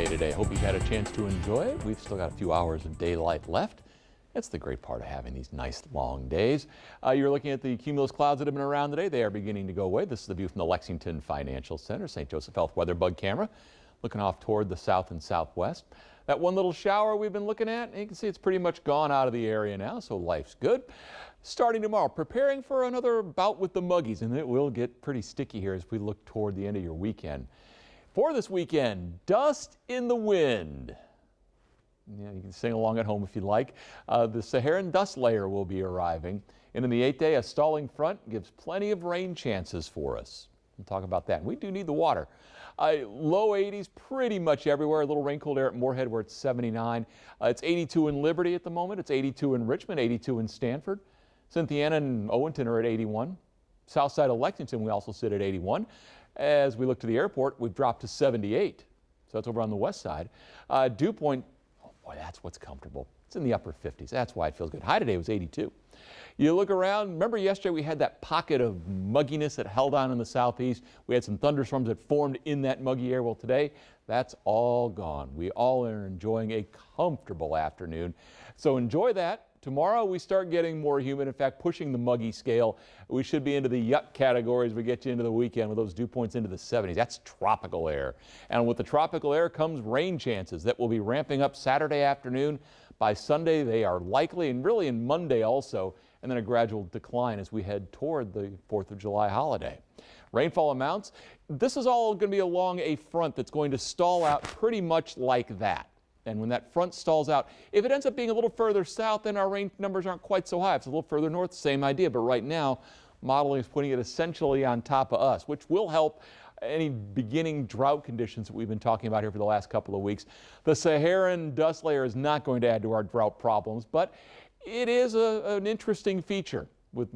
day today. Hope you've had a chance to enjoy it. We've still got a few hours of daylight left. That's the great part of having these nice long days. You're looking at the cumulus clouds that have been around today. They are beginning to go away. This is the view from the Lexington Financial Center, St. Joseph Health Weather Bug Camera, looking off toward the south and southwest. That one little shower we've been looking at, you can see it's pretty much gone out of the area now, so life's good. Starting tomorrow, preparing for another bout with the muggies, and it will get pretty sticky here as we look toward the end of your weekend. For this weekend, dust in the wind. Yeah, you can sing along at home if you like. The Saharan dust layer will be arriving. And in the 8th day, a stalling front gives plenty of rain chances for us. We'll talk about that. We do need the water. Low 80s pretty much everywhere. A little rain-cooled air at Moorhead where it's 79. It's 82 in Liberty at the moment. It's 82 in Richmond, 82 in Stanford. Cynthiana and Owenton are at 81. South side of Lexington, we also sit at 81. As we look to the airport, we've dropped to 78. So that's over on the west side. Dew Point, oh boy, that's what's comfortable. It's in the upper 50s. That's why it feels good. High today was 82. You look around, remember yesterday we had that pocket of mugginess that held on in the southeast. We had some thunderstorms that formed in that muggy air. Well, today, that's all gone. We all are enjoying a comfortable afternoon. So enjoy that. Tomorrow we start getting more humid, in fact pushing the muggy scale. We should be into the yuck category as we get you into the weekend with those dew points into the 70s. That's tropical air. And with the tropical air comes rain chances that will be ramping up Saturday afternoon. By Sunday they are likely, and really in Monday also, and then a gradual decline as we head toward the 4th of July holiday. Rainfall amounts, this is all going to be along a front that's going to stall out pretty much like that. And when that front stalls out, if it ends up being a little further south, then our rain numbers aren't quite so high. If it's a little further north, same idea. But right now, modeling is putting it essentially on top of us, which will help any beginning drought conditions that we've been talking about here for the last couple of weeks. The Saharan dust layer is not going to add to our drought problems, but it is an interesting feature. With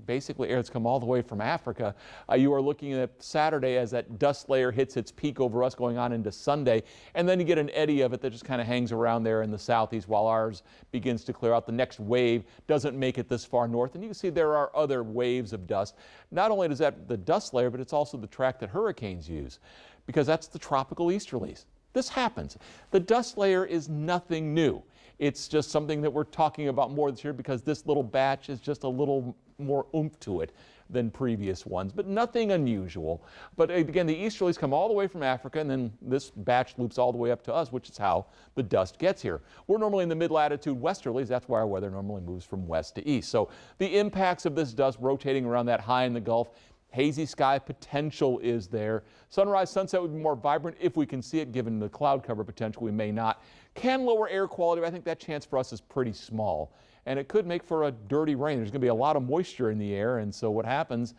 basically air that's come all the way from Africa. You are looking at Saturday as that dust layer hits its peak over us going on into Sunday, and then you get an eddy of it that just kind of hangs around there in the southeast while ours begins to clear out. The next wave doesn't make it this far north, and you can see there are other waves of dust. Not only is that the dust layer, but it's also the track that hurricanes use, because that's the tropical easterlies. This happens. The dust layer is nothing new. It's just something that we're talking about more this year because this little batch is just a little more oomph to it than previous ones, but nothing unusual. But again, the easterlies come all the way from Africa, and then this batch loops all the way up to us, which is how the dust gets here. We're normally in the mid-latitude westerlies. That's why our weather normally moves from west to east. So the impacts of this dust rotating around that high in the Gulf, hazy sky potential is there. Sunrise, sunset would be more vibrant if we can see it, given the cloud cover potential. We may not. Can lower air quality, but I think that chance for us is pretty small. And it could make for a dirty rain. There's going to be a lot of moisture in the air, and so what happens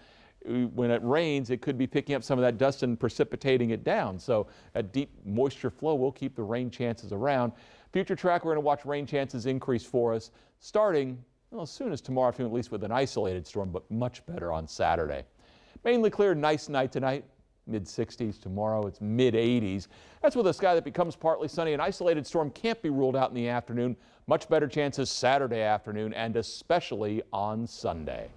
when it rains, it could be picking up some of that dust and precipitating it down. So a deep moisture flow will keep the rain chances around. Future track, we're going to watch rain chances increase for us starting as soon as tomorrow afternoon, at least with an isolated storm, but much better on Saturday. Mainly clear, nice night tonight. Mid-60s tomorrow, it's mid-80s. That's with a sky that becomes partly sunny. An isolated storm can't be ruled out in the afternoon. Much better chances Saturday afternoon and especially on Sunday.